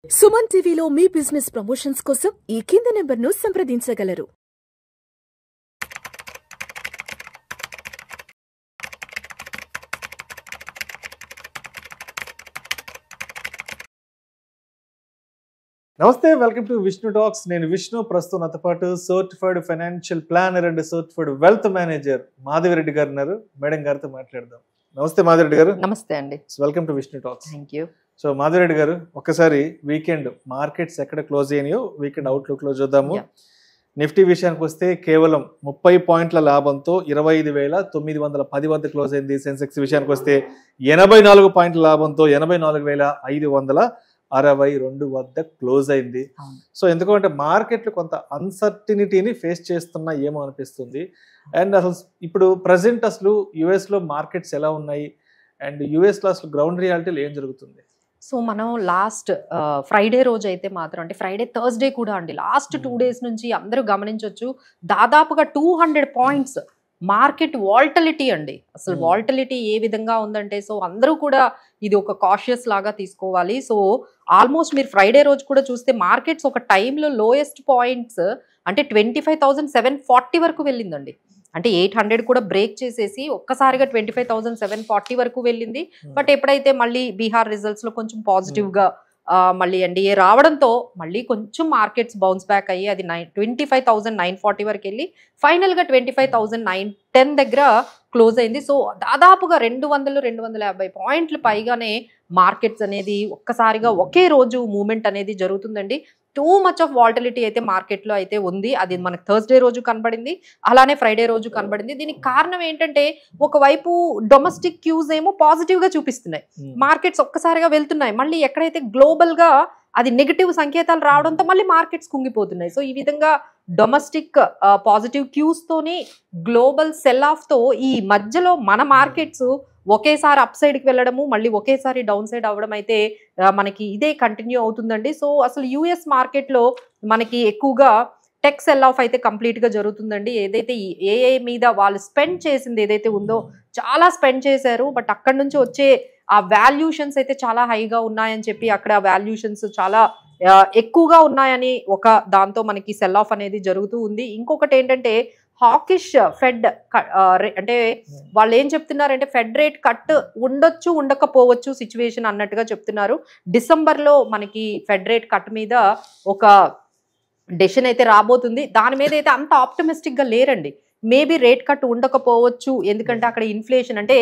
సుమన్ టీవీలో మీ business promotions కోసం ఈ కింది నెంబర్ను సంప్రదించగలరు. నమస్తే, వెల్కమ్ టు విష్ణు టాక్స్. నేను విష్ణు. ప్రస్తుతం నాతో పాటు certified financial planner and certified wealth manager Madhavi Reddy గారు ఉన్నారు. మేడం గారితో మాట్లాడదాం. నమస్తే మాధవిరెడ్డి గారు. నమస్తే అండి. Welcome to Vishnu talks. Thank you. So Madhavi Reddy గారు, ఒక్కసారి వీకెండ్ మార్కెట్స్ ఎక్కడ క్లోజ్ అయినాయో వీకెండ్ అవుట్లుక్ లో చూద్దాము. నిఫ్టీ విషయానికి వస్తే కేవలం 30 పాయింట్ల లాభంతో 25,910 వద్ద క్లోజ్ అయింది. సెన్సెక్స్ విషయానికి వస్తే 84 పాయింట్ల లాభంతో 84,562 వద్ద క్లోజ్ అయింది. సో ఎందుకంటే మార్కెట్లు కొంత అన్సర్టినిటీని ఫేస్ చేస్తున్నా ఏమో అనిపిస్తుంది. అండ్ అసలు ఇప్పుడు ప్రజెంట్ అసలు యుఎస్ లో మార్కెట్స్ ఎలా ఉన్నాయి అండ్ యుఎస్ లో అసలు గ్రౌండ్ రియాలిటీలో ఏం జరుగుతుంది? సో మనం లాస్ట్ ఫ్రైడే రోజు అయితే మాత్రం, అంటే ఫ్రైడే థర్స్డే కూడా అండి, లాస్ట్ 2 days నుంచి అందరూ గమనించవచ్చు, దాదాపుగా 200 పాయింట్స్ మార్కెట్ వాల్టిలిటీ అండి. అసలు వాల్టిలిటీ ఏ విధంగా ఉందంటే, సో అందరూ కూడా ఇది ఒక కాషియస్ లాగా తీసుకోవాలి. సో ఆల్మోస్ట్ మీరు ఫ్రైడే రోజు కూడా చూస్తే మార్కెట్స్ ఒక టైంలో లోయెస్ట్ పాయింట్స్ అంటే 25,740 వరకు వెళ్ళిందండి. అంటే 800 కూడా బ్రేక్ చేసేసి ఒక్కసారిగా 25,740 వరకు వెళ్ళింది. బట్ ఎప్పుడైతే మళ్ళీ బీహార్ రిజల్ట్స్ లో కొంచెం పాజిటివ్ గా మళ్ళీ ఎన్డీఏ రావడంతో మళ్ళీ కొంచెం మార్కెట్స్ బౌన్స్ బ్యాక్ అయ్యి అది 25,940 వరకు వెళ్ళి ఫైనల్ గా 25,910 దగ్గర క్లోజ్ అయింది. సో దాదాపుగా 200-250 పాయింట్లు పైగానే మార్కెట్స్ అనేది ఒక్కసారిగా ఒకే రోజు మూవ్మెంట్ అనేది జరుగుతుందండి. టూ మచ్ ఆఫ్ వాల్టిలిటీ అయితే మార్కెట్లో అయితే ఉంది. అది మనకు థర్స్డే రోజు కనబడింది, అలానే ఫ్రైడే రోజు కనబడింది. దీనికి కారణం ఏంటంటే, ఒకవైపు డొమెస్టిక్ క్యూస్ ఏమో పాజిటివ్ గా చూపిస్తున్నాయి, మార్కెట్స్ ఒక్కసారిగా వెళ్తున్నాయి. మళ్ళీ ఎక్కడైతే గ్లోబల్ గా అది నెగిటివ్ సంకేతాలు రావడంతో మళ్ళీ మార్కెట్స్ కుంగిపోతున్నాయి. సో ఈ విధంగా డొమెస్టిక్ పాజిటివ్ క్యూస్ తోని గ్లోబల్ సెల్ ఆఫ్ తో ఈ మధ్యలో మన మార్కెట్స్ ఒకేసారి అప్ సైడ్కి వెళ్ళడము, మళ్ళీ ఒకేసారి డౌన్ సైడ్ అవ్వడం అయితే మనకి ఇదే కంటిన్యూ అవుతుందండి. సో అసలు యుఎస్ మార్కెట్లో మనకి ఎక్కువగా టెక్ సెల్ ఆఫ్ అయితే కంప్లీట్ గా జరుగుతుందండి. ఏదైతే ఏఐ మీద వాళ్ళు స్పెండ్ చేసింది ఏదైతే ఉందో చాలా స్పెండ్ చేశారు, బట్ అక్కడ నుంచి వచ్చే ఆ వాల్యూషన్స్ అయితే చాలా హైగా ఉన్నాయని చెప్పి అక్కడ వాల్యూషన్స్ చాలా ఎక్కువగా ఉన్నాయని ఒక దాంతో మనకి సెల్ ఆఫ్ అనేది జరుగుతూ ఉంది. ఇంకొకటి ఏంటంటే, హాకిష్ ఫెడ్ అంటే వాళ్ళు ఏం చెప్తున్నారంటే, ఫెడ్ రేట్ కట్ ఉండొచ్చు ఉండకపోవచ్చు సిచ్యువేషన్ అన్నట్టుగా చెప్తున్నారు. డిసెంబర్లో మనకి ఫెడ్ రేట్ కట్ మీద ఒక డెసిషన్ అయితే రాబోతుంది. దాని మీద అయితే అంత ఆప్టమిస్టిక్ గా లేరండి. మేబీ రేట్ కట్ ఉండకపోవచ్చు, ఎందుకంటే అక్కడ ఇన్ఫ్లేషన్ అంటే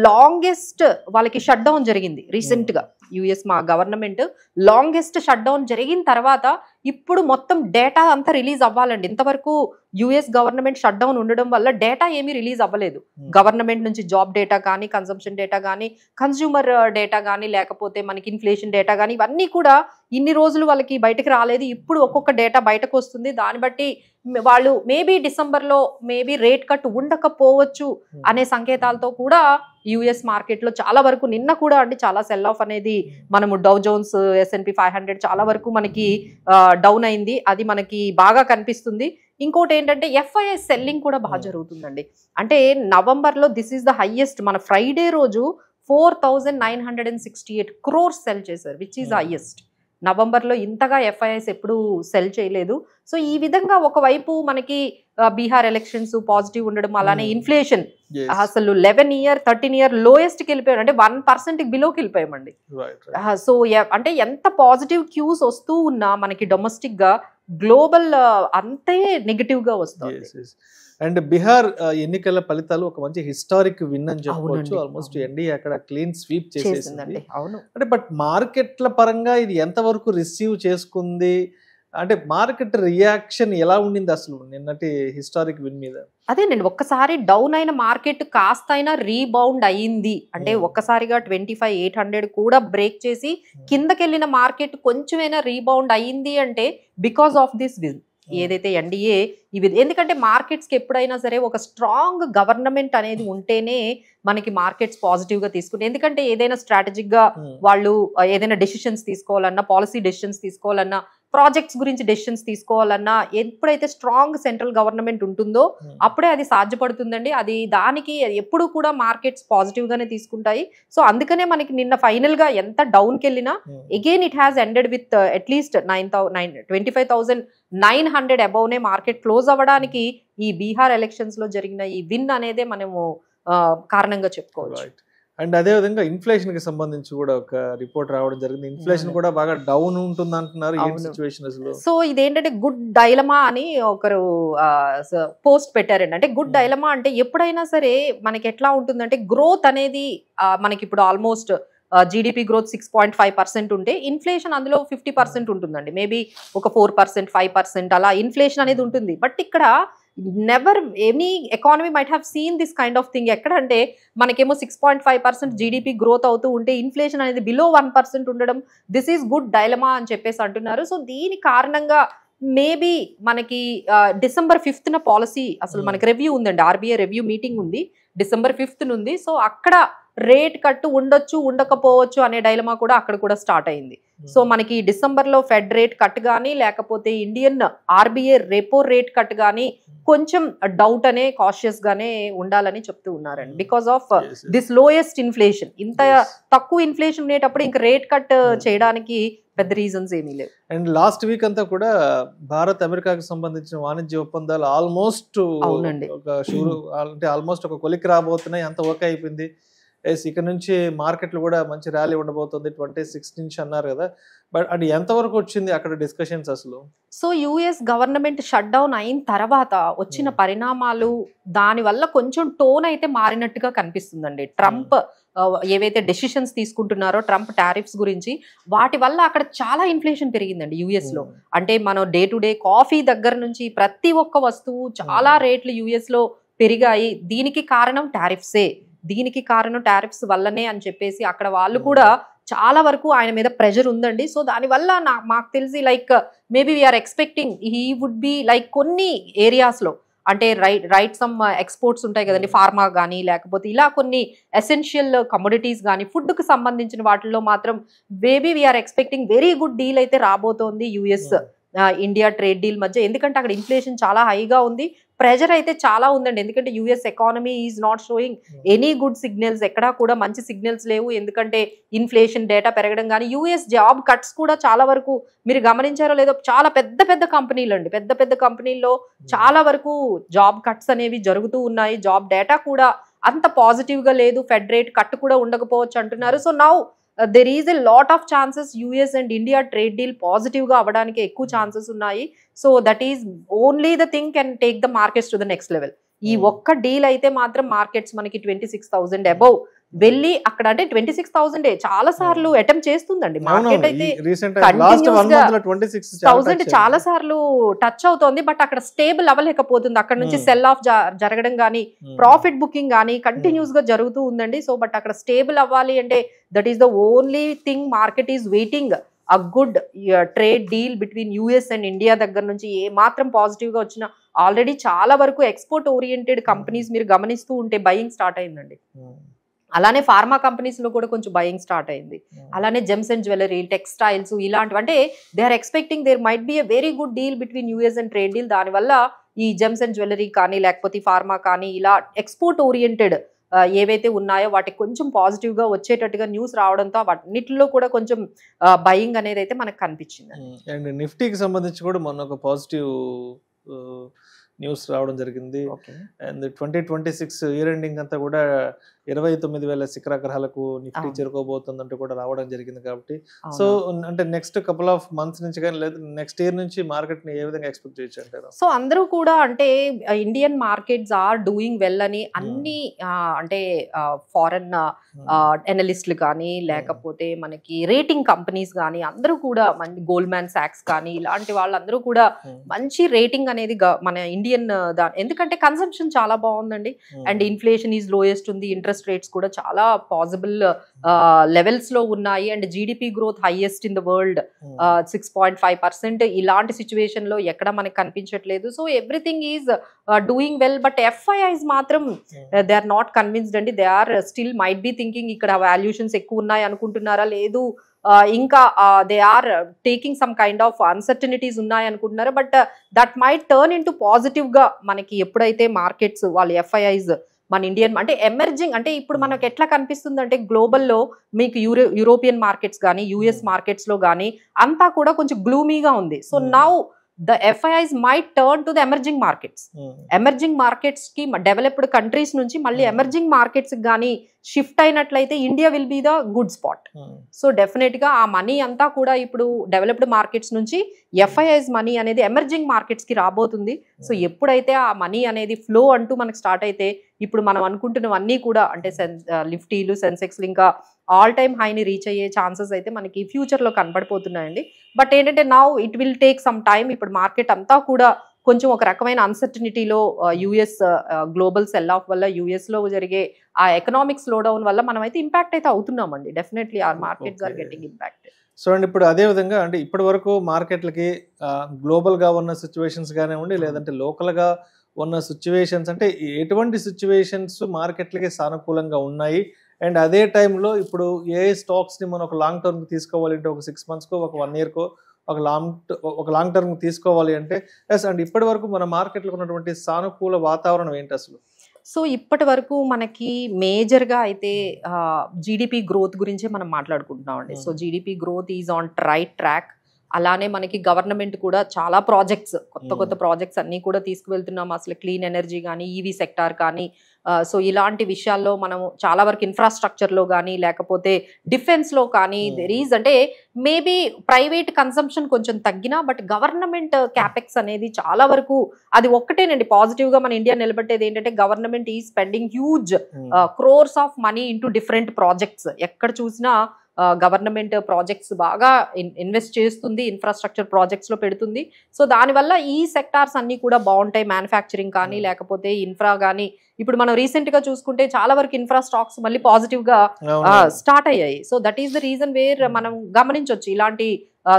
లాంగెస్ట్ వాళ్ళకి షట్ డౌన్ జరిగింది రీసెంట్ గా. యుఎస్ మా గవర్నమెంట్ లాంగెస్ట్ షట్ డౌన్ జరిగిన తర్వాత ఇప్పుడు మొత్తం డేటా అంతా రిలీజ్ అవ్వాలండి. ఇంతవరకు యుఎస్ గవర్నమెంట్ షట్ డౌన్ ఉండడం వల్ల డేటా ఏమీ రిలీజ్ అవ్వలేదు. గవర్నమెంట్ నుంచి జాబ్ డేటా కానీ, కన్సంప్షన్ డేటా కానీ, కన్స్యూమర్ డేటా కానీ, లేకపోతే మనకి ఇన్ఫ్లేషన్ డేటా కానీ, ఇవన్నీ కూడా ఇన్ని రోజులు వాళ్ళకి బయటకు రాలేదు. ఇప్పుడు ఒక్కొక్క డేటా బయటకు వస్తుంది. దాన్ని బట్టి వాళ్ళు మేబీ డిసెంబర్లో మేబీ రేట్ కట్ ఉండకపోవచ్చు అనే సంకేతాలతో కూడా యుఎస్ మార్కెట్లో చాలా వరకు నిన్న కూడా అండి చాలా సెల్ ఆఫ్ అనేది మనము డౌ జోన్స్, S&P 500 చాలా వరకు మనకి డౌన్ అయింది. అది మనకి బాగా కనిపిస్తుంది. ఇంకోటి ఏంటంటే, FII సెల్లింగ్ కూడా బాగా జరుగుతుందండి. అంటే నవంబర్లో దిస్ ఈస్ ద హైయెస్ట్. మన ఫ్రైడే రోజు 4,968 crores సెల్ చేశారు, విచ్ ఈస్ హైయెస్ట్. నవంబర్లో ఇంతగా FIIs ఎప్పుడు సెల్ చేయలేదు. సో ఈ విధంగా ఒకవైపు మనకి బీహార్ ఎలక్షన్స్ పాజిటివ్ ఉండడం, అలానే ఇన్ఫ్లేషన్ అసలు 11 year 13 year లోయెస్ట్ కి వెళ్ళిపోయాడు, అంటే 1% బిలోకి వెళ్ళిపోయామండి. సో అంటే ఎంత పాజిటివ్ క్యూస్ వస్తూ ఉన్నా మనకి డొమెస్టిక్ గా గ్లోబల్ అంతే నెగిటివ్ గా వస్తుంది. అండ్ బీహార్ ఎన్నికల ఫలితాలు ఒక మంచి హిస్టారిక్ విన్ అని చెప్పవచ్చు. ఆల్మోస్ట్ ఎన్డీఏ అక్కడ క్లీన్ స్వీప్ చేసేసింది. అంటే బట్ మార్కెట్ల పరంగా ఇది ఎంత వరకు రిసీవ్ చేసుకుంది, అంటే మార్కెట్ రియాక్షన్ ఎలా ఉండింది అసలు నిన్నటి హిస్టారిక్ విన్ మీద? అదే నేను ఒక్కసారి డౌన్ అయిన మార్కెట్ కాస్త అయినా రీబౌండ్ అయ్యింది. అంటే ఒక్కసారిగా 25,800 కూడా బ్రేక్ చేసి కిందకెళ్ళిన మార్కెట్ కొంచెమైనా రీబౌండ్ అయ్యింది అంటే బికాస్ ఆఫ్ దిస్ విన్ ఏదైతే ఎన్డీఏ ఇవి. ఎందుకంటే మార్కెట్స్కి ఎప్పుడైనా సరే ఒక స్ట్రాంగ్ గవర్నమెంట్ అనేది ఉంటేనే మనకి మార్కెట్స్ పాజిటివ్ గా తీసుకుంటే, ఎందుకంటే ఏదైనా స్ట్రాటజిక్ గా వాళ్ళు ఏదైనా డెసిషన్స్ తీసుకోవాలన్నా, పాలసీ డెసిషన్స్ తీసుకోవాలన్నా ప్రాజెక్ట్స్ గురించి డెసిషన్స్ తీసుకోవాలన్నా ఎప్పుడైతే స్ట్రాంగ్ సెంట్రల్ గవర్నమెంట్ ఉంటుందో అప్పుడే అది సాధ్యపడుతుందండి. అది దానికి ఎప్పుడు కూడా మార్కెట్స్ పాజిటివ్ గానే తీసుకుంటాయి. సో అందుకనే మనకి నిన్న ఫైనల్ గా ఎంత డౌన్ కి వెళ్ళినా again it has ended with at least 25,900 above నే మార్కెట్ క్లోజ్ అవ్వడానికి ఈ బీహార్ ఎలక్షన్స్ లో జరిగిన ఈ విన్ అనేదే మనము కారణంగా చెప్పుకోవచ్చు. అండ్ అదే విధంగా ఇన్ఫ్లేషన్ కి సంబంధించి కూడా ఒక రిపోర్ట్ రావడం జరిగింది. ఇన్ఫ్లేషన్ కూడా బాగా డౌన్ ఉంటుంది అంటున్నారు. సో ఇదేంటంటే గుడ్ డైలమా అని ఒకరు పోస్ట్ పెట్టారండి. అంటే గుడ్ డైలమా అంటే ఎప్పుడైనా సరే మనకి ఎట్లా ఉంటుందంటే గ్రోత్ అనేది మనకి ఇప్పుడు ఆల్మోస్ట్ జీడిపి గ్రోత్ 6.5% ఉంటే ఇన్ఫ్లేషన్ అందులో 50% ఉంటుందండి. మేబీ ఒక 4%, 5% అలా ఇన్ఫ్లేషన్ అనేది ఉంటుంది. బట్ ఇక్కడ never any economy might have seen this kind of thing. ఎక్కడంటే మనకేమో 6.5% జీడిపి గ్రోత్ అవుతూ ఉంటే ఇన్ఫ్లేషన్ అనేది బిలో 1% ఉండడం, దిస్ ఈజ్ గుడ్ డైలమా అని చెప్పేసి అంటున్నారు. సో దీని కారణంగా మేబీ మనకి December 5th పాలసీ అసలు మనకి రివ్యూ ఉందండి. ఆర్బీఐ రివ్యూ మీటింగ్ ఉంది December 5th ఉంది. సో అక్కడ రేట్ కట్ ఉండొచ్చు ఉండకపోవచ్చు అనే డైలమా కూడా అక్కడ కూడా స్టార్ట్ అయింది. సో మనకి డిసెంబర్లో ఫెడ్ రేట్ కట్ కానీ లేకపోతే Indian RBI repo rate cut కానీ కొంచెం డౌట్ అనే కాషియస్ గానే ఉండాలని చెప్తూ ఉన్నారండి. Because of this lowest inflation, ఇంత తక్కువ ఇన్ఫ్లేషన్ ఉండేటప్పుడు ఇంకా రేట్ కట్ చేయడానికి పెద్ద రీజన్స్ ఏమీ లేవు. అండ్ లాస్ట్ వీక్ అంతా కూడా భారత్ అమెరికాకి సంబంధించిన వాణిజ్య ఒప్పందాలు ఆల్మోస్ట్ ఒక కొలిక్కి రాబోతున్నాయి. అంత ఓకే అయిపోయింది. ఇక నుంచి మార్కెట్లు కూడా మంచి ర్యాలీ ఉండబోతుంది 26 నుంచి అన్నారు కదా. బట్ అది ఎంతవరకు వచ్చింది అక్కడ డిస్కషన్స్ అసలు? So US government shut down అయిన తర్వాత వచ్చిన పరిణామాలు దాని వల్ల కొంచెం టోన్ అయితే మారినట్టుగా కనిపిస్తుందండి. ట్రంప్ ఏవైతే డెసిషన్స్ తీసుకుంటున్నారో ట్రంప్ టారిఫ్స్ గురించి, వాటి వల్ల అక్కడ చాలా ఇన్ఫ్లేషన్ పెరిగిందండి యుఎస్ లో. అంటే మనం డే టు డే కాఫీ దగ్గర నుంచి ప్రతి ఒక్క వస్తువు చాలా రేట్లు యుఎస్ లో పెరిగాయి. దీనికి కారణం టారిఫ్సే, దీనికి కారణం టారిఫ్స్ వల్లనే అని చెప్పేసి అక్కడ వాళ్ళు కూడా చాలా వరకు ఆయన మీద ప్రెషర్ ఉందండి. సో దానివల్ల మాకు తెలిసి like maybe we are expecting he would be like కొన్ని ఏరియాస్ లో అంటే రైట్ సమ్ ఎక్స్పోర్ట్స్ ఉంటాయి కదండి, ఫార్మా కానీ లేకపోతే ఇలా కొన్ని ఎసెన్షియల్ కమోడిటీస్ కానీ ఫుడ్కి సంబంధించిన వాటిల్లో మాత్రం maybe we are expecting very good deal అయితే రాబోతోంది యుఎస్ ఇండియా ట్రేడ్ డీల్ మధ్య. ఎందుకంటే అక్కడ ఇన్ఫ్లేషన్ చాలా హైగా ఉంది, ప్రెజర్ అయితే చాలా ఉందండి. ఎందుకంటే US economy is not showing any good signals, ఎక్కడా కూడా మంచి సిగ్నల్స్ లేవు. ఎందుకంటే ఇన్ఫ్లేషన్ డేటా పెరగడం కానీ యుఎస్ జాబ్ కట్స్ కూడా చాలా వరకు మీరు గమనించారో లేదో, చాలా పెద్ద పెద్ద కంపెనీలు అండి, పెద్ద పెద్ద కంపెనీల్లో చాలా వరకు జాబ్ కట్స్ అనేవి జరుగుతూ ఉన్నాయి. జాబ్ డేటా కూడా అంత పాజిటివ్ గా లేదు, ఫెడ్ రేట్ కట్ కూడా ఉండకపోవచ్చు అంటున్నారు. So now there is a lot of chances US and India trade deal positive గా అవ్వడానికి ఎక్కువ ఛాన్సెస్ ఉన్నాయి. So that is only the thing can take the markets to the next level. ఈ ఒక్క deal అయితే మాత్రం మార్కెట్స్ మనకి 26,000 above వెళ్ళి అక్కడ అంటే 26,000 చాలా సార్లు అటెంప్ట్ చేస్తుందండి మార్కెట్ అయితే, 26,000 చాలా సార్లు టచ్ అవుతోంది. బట్ అక్కడ స్టేబుల్ అవ్వలేకపోతుంది. అక్కడ నుంచి సెల్ ఆఫ్ జరగడం కానీ ప్రాఫిట్ బుకింగ్ కానీ కంటిన్యూస్ గా జరుగుతూ ఉందండి. సో బట్ అక్కడ స్టేబుల్ అవ్వాలి అంటే that is the only thing market is waiting a good trade deal between US and India దగ్గర నుంచి. ఏ మాత్రం పాజిటివ్ గా వచ్చినా ఆల్రెడీ చాలా వరకు ఎక్స్పోర్ట్ ఓరియంటెడ్ కంపెనీస్ మీరు గమనిస్తూ ఉంటే బయింగ్ స్టార్ట్ అయిందండి. అలానే ఫార్మా కంపెనీస్ లో కూడా కొంచెం బయింగ్ స్టార్ట్ అయింది. అలానే జెమ్స్ అండ్ జ్యువెలరీ, టెక్స్టైల్స్ ఇలాంటివి అంటే they are expecting there might be a very good deal between US and trade deal. దానివల్ల ఈ జెమ్స్ అండ్ జ్యువెలరీ కానీ లేకపోతే ఫార్మా కానీ ఇలా ఎక్స్పోర్ట్ ఓరియంటెడ్ ఏవైతే ఉన్నాయో వాటికి కొంచెం పాజిటివ్ గా వచ్చేటట్టుగా న్యూస్ రావడంతో వాటిలో కూడా కొంచెం బయింగ్ అనేది అయితే మనకు కనిపించింది. అండ్ నిఫ్టీకి సంబంధించి కూడా మొన్న ఒక పాజిటివ్ న్యూస్ రావడం జరిగింది. అండ్ 2026 ఇయర్ ఎండింగ్ అంతా కూడా 29,000 శిఖరాగ్రహాలకు నిఫ్టీ చేరుకోబోతుందంటూ కూడా రావడం జరిగింది. కాబట్టి సో అంటే నెక్స్ట్ కపుల్ ఆఫ్ మంత్స్ నుంచి కానీ లేదా నెక్స్ట్ ఇయర్ నుంచి మార్కెట్ ని ఏ విధంగా ఎక్స్పెక్ట్ చేయొచ్చు అంటారు? సో అందరూ కూడా అంటే Indian markets are doing well అని అన్ని అంటే ఫారెన్ ఎనలిస్టులు కానీ లేకపోతే మనకి రేటింగ్ కంపెనీస్ కానీ అందరూ కూడా గోల్డ్మ్యాన్ సాక్స్ కానీ ఇలాంటి వాళ్ళందరూ కూడా మంచి రేటింగ్ అనేది మన ఇండియన్ ఎందుకంటే కన్సంప్షన్ చాలా బాగుందండి. అండ్ ఇన్ఫ్లేషన్ ఈజ్ లోయెస్ట్ ఉంది, ఇంట్రెస్ట్ రేట్స్ కూడా చాలా పాసిబుల్ లెవెల్స్ లో ఉన్నాయి. And GDP growth highest in the world 6.5%. ఇలాంటి సిచ్యువేషన్ లో ఎక్కడ మనకి కనిపించట్లేదు. So everything is doing well. But FIIs మాత్రం దే ఆర్ నాట్ కన్విన్స్డ్ అండి. They are still might be thinking ఇక్కడ వాల్యూషన్స్ ఎక్కువ ఉన్నాయి అనుకుంటున్నారా, లేదు ఇంకా they are taking some kind of uncertainties ఉన్నాయి అనుకుంటున్నారు. But that might turn in to positive గా మనకి ఎప్పుడైతే మార్కెట్స్ వాళ్ళు ఎఫ్ఐఐస్ మన ఇండియన్ అంటే ఎమర్జింగ్ అంటే ఇప్పుడు మనకు ఎట్లా కనిపిస్తుంది అంటే గ్లోబల్లో మీకు యూరోపియన్ మార్కెట్స్ కానీ యుఎస్ మార్కెట్స్ లో కానీ అంతా కూడా కొంచెం గ్లూమీగా ఉంది. So now the FIIs might turn to the emerging markets. Emerging markets కి డెవలప్డ్ కంట్రీస్ నుంచి మళ్ళీ ఎమర్జింగ్ మార్కెట్స్ గానీ షిఫ్ట్ అయినట్లయితే India will be the good spot. So definite గా ఆ మనీ అంతా కూడా ఇప్పుడు డెవలప్డ్ మార్కెట్స్ నుంచి ఎఫ్ఐఐస్ మనీ అనేది ఎమర్జింగ్ మార్కెట్స్ కి రాబోతుంది. సో ఎప్పుడైతే ఆ మనీ అనేది ఫ్లో అంటూ మనకు స్టార్ట్ అయితే ఇప్పుడు మనం అనుకుంటున్నవన్నీ కూడా అంటే నిఫ్టీలు సెన్సెక్స్ ఇంకా ఆల్ టైమ్ హైని రీచ్ అయ్యే ఛాన్సెస్ అయితే మనకి ఫ్యూచర్ లో కనపడిపోతున్నాయండి. బట్ ఏంటంటే now it will take some time. ఇప్పుడు మార్కెట్ అంతా కూడా కొంచెం ఒక రకమైన అన్సర్టనిటీలో యుఎస్ గ్లోబల్ సెల్ ఆఫ్ వల్ల యుఎస్ లో జరిగే ఆ ఎకనామిక్ స్లో డౌన్ వల్ల మనం అయితే ఇంపాక్ట్ అయితే అవుతున్నామండి. Definitely our markets are getting impacted. So అండి ఇప్పుడు అదే విధంగా అంటే ఇప్పటి వరకు మార్కెట్లకి గ్లోబల్ గా ఉన్న సిచ్యువేషన్స్ కానివ్వండి లేదంటే లోకల్ గా ఉన్న సిచ్యువేషన్స్ అంటే ఎటువంటి సిచ్యువేషన్స్ మార్కెట్లకి సానుకూలంగా ఉన్నాయి అండ్ అదే టైంలో ఇప్పుడు ఏ స్టాక్స్ ని మనం ఒక లాంగ్ టర్మ్ తీసుకోవాలంటే ఒక 6 months కో ఒక 1 year కో ఒక లాంగ్ టర్మ్ తీసుకోవాలి అంటే ఎస్ అండ్ ఇప్పటి వరకు మన మార్కెట్లో ఉన్నటువంటి సానుకూల వాతావరణం ఏంటి అసలు? సో ఇప్పటి వరకు మనకి మేజర్గా అయితే జీడిపి గ్రోత్ గురించే మనం మాట్లాడుకుంటున్నాం అండి. So GDP growth is on right track. అలానే మనకి గవర్నమెంట్ కూడా చాలా ప్రాజెక్ట్స్ కొత్త ప్రాజెక్ట్స్ అన్నీ కూడా తీసుకువెళ్తున్నాం. అసలు క్లీన్ ఎనర్జీ కానీ ఈవీ సెక్టార్ కానీ సో ఇలాంటి విషయాల్లో మనం చాలా వరకు ఇన్ఫ్రాస్ట్రక్చర్లో కానీ లేకపోతే డిఫెన్స్లో కానీ దెర్ ఈజ్ అంటే మేబీ ప్రైవేట్ కన్సంప్షన్ కొంచెం తగ్గినా బట్ గవర్నమెంట్ క్యాపెక్స్ అనేది చాలా వరకు అది ఒక్కటేనండి పాజిటివ్గా మన ఇండియా నిలబెట్టేది ఏంటంటే గవర్నమెంట్ ఈ spending huge crores of money into different projects. ఎక్కడ చూసినా గవర్నమెంట్ ప్రాజెక్ట్స్ బాగా ఇన్వెస్ట్ చేస్తుంది, ఇన్ఫ్రాస్ట్రక్చర్ ప్రాజెక్ట్స్ లో పెడుతుంది. సో దానివల్ల ఈ సెక్టార్స్ అన్ని కూడా బాగుంటాయి. మ్యానుఫ్యాక్చరింగ్ కానీ లేకపోతే ఇన్ఫ్రా కానీ ఇప్పుడు మనం రీసెంట్ గా చూసుకుంటే చాలా వరకు ఇన్ఫ్రా స్టాక్స్ మళ్ళీ పాజిటివ్ గా స్టార్ట్ అయ్యాయి. So that is the reason where మనం గమనించవచ్చు ఇలాంటి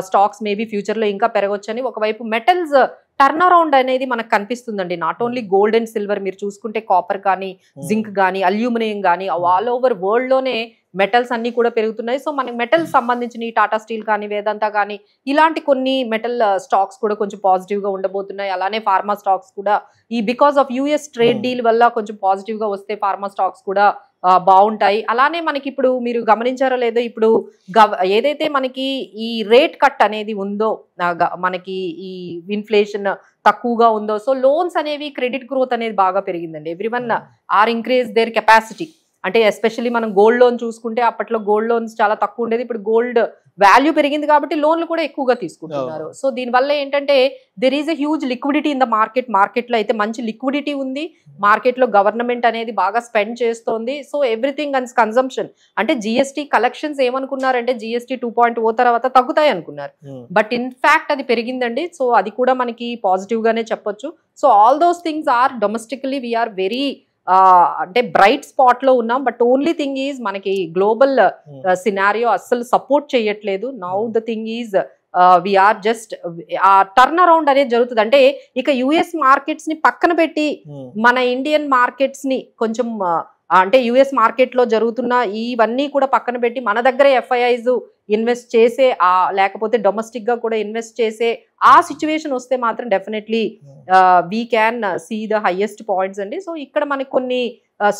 స్టాక్స్ మేబీ ఫ్యూచర్ లో ఇంకా పెరగొచ్చని. ఒకవైపు మెటల్స్ టర్న్ అరౌండ్ అనేది మనకు కనిపిస్తుందండి. Not only gold and silver, మీరు చూసుకుంటే కాపర్ కానీ జింక్ కానీ అల్యూమినియం కానీ ఆల్ ఓవర్ వరల్డ్ లోనే మెటల్స్ అన్ని కూడా పెరుగుతున్నాయి. సో మనకి మెటల్స్ సంబంధించిన ఈ టాటా స్టీల్ కానీ వేదాంత కానీ ఇలాంటి కొన్ని మెటల్ స్టాక్స్ కూడా కొంచెం పాజిటివ్ గా ఉండబోతున్నాయి. అలానే ఫార్మా స్టాక్స్ కూడా ఈ because of US trade deal వల్ల కొంచెం పాజిటివ్ గా వస్తే ఫార్మా స్టాక్స్ కూడా బాగుంటాయి. అలానే మనకి ఇప్పుడు మీరు గమనించారో లేదో ఇప్పుడు ఏదైతే మనకి ఈ రేట్ కట్ అనేది ఉందో మనకి ఈ ఇన్ఫ్లేషన్ తక్కువగా ఉందో సో లోన్స్ అనేవి క్రెడిట్ గ్రోత్ అనేది బాగా పెరిగిందండి. Everyone are increase their capacity. అంటే ఎస్పెషల్లీ మనం గోల్డ్ లోన్ చూసుకుంటే అప్పట్లో గోల్డ్ లోన్స్ చాలా తక్కువ ఉండేది, ఇప్పుడు గోల్డ్ వాల్యూ పెరిగింది కాబట్టి లోన్లు కూడా ఎక్కువగా తీసుకుంటున్నారు. సో దీనివల్ల ఏంటంటే there is a huge liquidity in the మార్కెట్లో అయితే మంచి లిక్విడిటీ ఉంది. మార్కెట్లో గవర్నమెంట్ అనేది బాగా స్పెండ్ చేస్తోంది. సో ఎవ్రీథింగ్ అండ్ కన్సంప్షన్ అంటే జిఎస్టీ కలెక్షన్స్ ఏమనుకున్నారంటే జిఎస్టీ 2.0 తర్వాత తగ్గుతాయి అనుకున్నారు, బట్ ఇన్ ఫ్యాక్ట్ అది పెరిగిందండి. సో అది కూడా మనకి పాజిటివ్ గానే చెప్పొచ్చు. So all those things are domestically we are very అంటే బ్రైట్ స్పాట్ లో ఉన్నాం. బట్ ఓన్లీ థింగ్ ఈజ్ మనకి గ్లోబల్ సినారియో అస్సలు సపోర్ట్ చేయట్లేదు. Now the thing is we are just a turn around అనేది జరుగుతుంది. అంటే ఇక యుఎస్ మార్కెట్స్ ని పక్కన పెట్టి మన ఇండియన్ మార్కెట్స్ ని కొంచెం అంటే యుఎస్ మార్కెట్ లో జరుగుతున్న ఇవన్నీ కూడా పక్కన పెట్టి మన దగ్గరే ఎఫ్ఐఐస్ ఇన్వెస్ట్ చేసే లేకపోతే డొమెస్టిక్ గా కూడా ఇన్వెస్ట్ చేసే ఆ సిచ్యువేషన్ వస్తే మాత్రం definitely we can see the highest points అండి. సో ఇక్కడ మనకి కొన్ని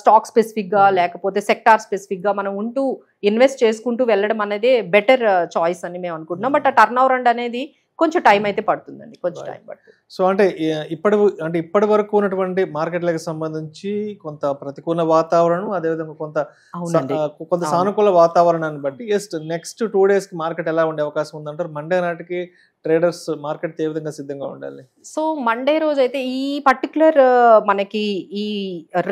స్టాక్ స్పెసిఫిక్ గా లేకపోతే సెక్టార్ స్పెసిఫిక్ గా మనం ఉంటూ ఇన్వెస్ట్ చేసుకుంటూ వెళ్ళడం అనేది బెటర్ చాయిస్ అని మేము అనుకుంటున్నాం. బట్ ఆ టర్న్ ఓవర్ అనేది కొంచెం టైం అయితే పడుతుందండి, కొంచెం టైం పడుతుంది. సో అంటే ఇప్పటి వరకు ఉన్నటువంటి మార్కెట్లకు సంబంధించి కొంత ప్రతికూల వాతావరణం అదేవిధంగా కొంత సానుకూల వాతావరణాన్ని బట్టి నెక్స్ట్ 2 days కి మార్కెట్ ఎలా ఉండే అవకాశం ఉందంటారు? మండే నాటికి ట్రేడర్స్ మార్కెట్ ఏ విధంగా సిద్ధంగా ఉండాలి? సో మండే రోజు అయితే ఈ పర్టికులర్ మనకి ఈ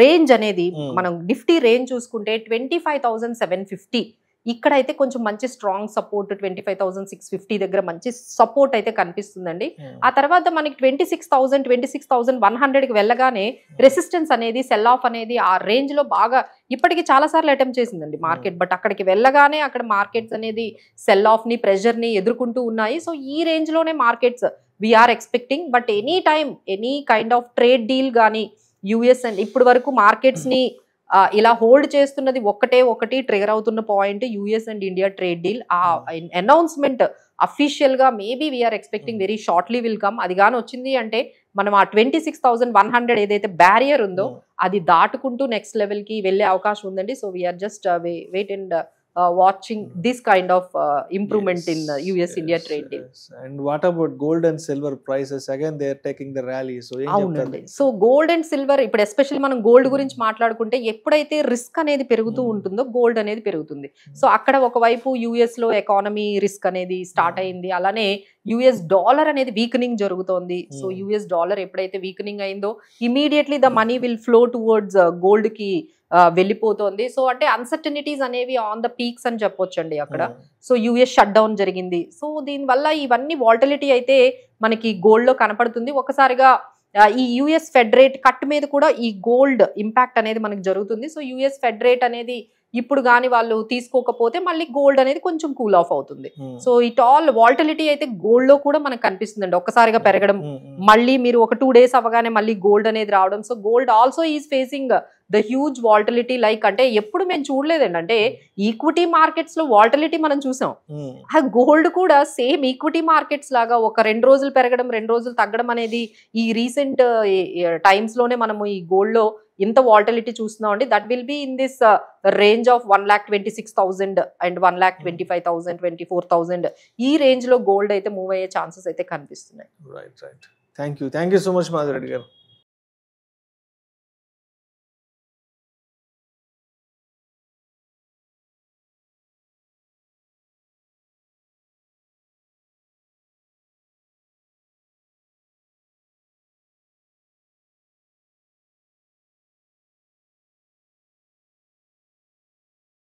రేంజ్ అనేది మనం నిఫ్టీ రేంజ్ చూసుకుంటే 25,750 ఇక్కడైతే కొంచెం మంచి స్ట్రాంగ్ సపోర్ట్ 25,650 దగ్గర మంచి సపోర్ట్ అయితే కనిపిస్తుందండి. ఆ తర్వాత మనకి 26,100కి వెళ్ళగానే రెసిస్టెన్స్ అనేది సెల్ ఆఫ్ అనేది ఆ రేంజ్ లో బాగా ఇప్పటికి చాలా సార్లు అటెంప్ట్ చేసిందండి మార్కెట్. బట్ అక్కడికి వెళ్ళగానే అక్కడ మార్కెట్స్ అనేది సెల్ ఆఫ్ ని ప్రెషర్ ని ఎదుర్కొంటూ ఉన్నాయి. సో ఈ రేంజ్ లోనే markets we're expecting. But any time any kind of trade deal కానీ యుఎస్ అండ్ ఇప్పుడు వరకు మార్కెట్స్ ని ఇలా హోల్డ్ చేస్తున్నది ఒకటి ట్రిగర్ అవుతున్న point US and India trade deal. ఆ అనౌన్స్మెంట్ అఫీషియల్ గా maybe we are expecting very shortly will come. అది కానీ వచ్చింది అంటే మనం ఆ 26,100 ఏదైతే బ్యారియర్ ఉందో అది దాటుకుంటూ నెక్స్ట్ లెవెల్ కి వెళ్ళే అవకాశం ఉందండి. So we're just wait and watching this kind of improvement in US-India trade deal. And what about gold and silver prices? Again, they are taking the rally. So, so gold and silver, ఇప్పుడు especially మనం gold గురించి మాట్లాడుకుంటే ఎప్పుడైతే risk అనేది పెరుగుతూ ఉంటుందో gold అనేది పెరుగుతుంది. సో అక్కడ ఒకవైపు యుఎస్ లో ఎకానమీ రిస్క్ అనేది స్టార్ట్ అయింది, అలానే యుఎస్ డాలర్ అనేది వీకనింగ్ జరుగుతోంది. సో యుఎస్ డాలర్ ఎప్పుడైతే వీకనింగ్ అయిందో immediately the money will flow towards gold కి వెళ్ళిపోతుంది. సో అంటే అన్సర్టనిటీస్ అనేవి ఆన్ ద పీక్స్ అని చెప్పొచ్చండి అక్కడ. సో యుఎస్ షట్ డౌన్ జరిగింది. సో దీనివల్ల ఇవన్నీ వాలటిలిటీ అయితే మనకి గోల్డ్ లో కనపడుతుంది. ఒకసారిగా ఈ యుఎస్ ఫెడ్ రేట్ కట్ మీద కూడా ఈ గోల్డ్ ఇంపాక్ట్ అనేది మనకి జరుగుతుంది. సో యుఎస్ ఫెడ్ రేట్ అనేది ఇప్పుడు కానీ వాళ్ళు తీసుకోకపోతే మళ్ళీ గోల్డ్ అనేది కొంచెం కూల్ ఆఫ్ అవుతుంది. సో ఇట్ ఆల్ వాలటిలిటీ అయితే గోల్డ్ లో కూడా మనకు కనిపిస్తుందండి. ఒక్కసారిగా పెరగడం, మళ్ళీ మీరు ఒక 2 days అవ్వగానే మళ్ళీ గోల్డ్ అనేది రావడం. So gold also is facing the huge volatility. Like అంటే ఎప్పుడు మేము చూడలేదండి, అంటే ఈక్విటీ మార్కెట్స్ లో వాలటిలిటీ మనం చూసాం, ఆ గోల్డ్ కూడా సేమ్ ఈక్విటీ మార్కెట్స్ లాగా ఒక 2 రోజులు పెరగడం 2 రోజులు తగ్గడం అనేది ఈ రీసెంట్ టైమ్స్ లోనే మనము ఈ గోల్డ్ లో ఇంత వాలటిలిటీ చూస్తున్నాం అండి. That will be in this range of 1,26,000 and 1,25,000, 24,000 ఈ రేంజ్ లో గోల్డ్ అయితే మూవ్ అయ్యే ఛాన్సెస్ అయితే కనిపిస్తున్నాయి. Right. Thank you so much Madhu Reddy గారు.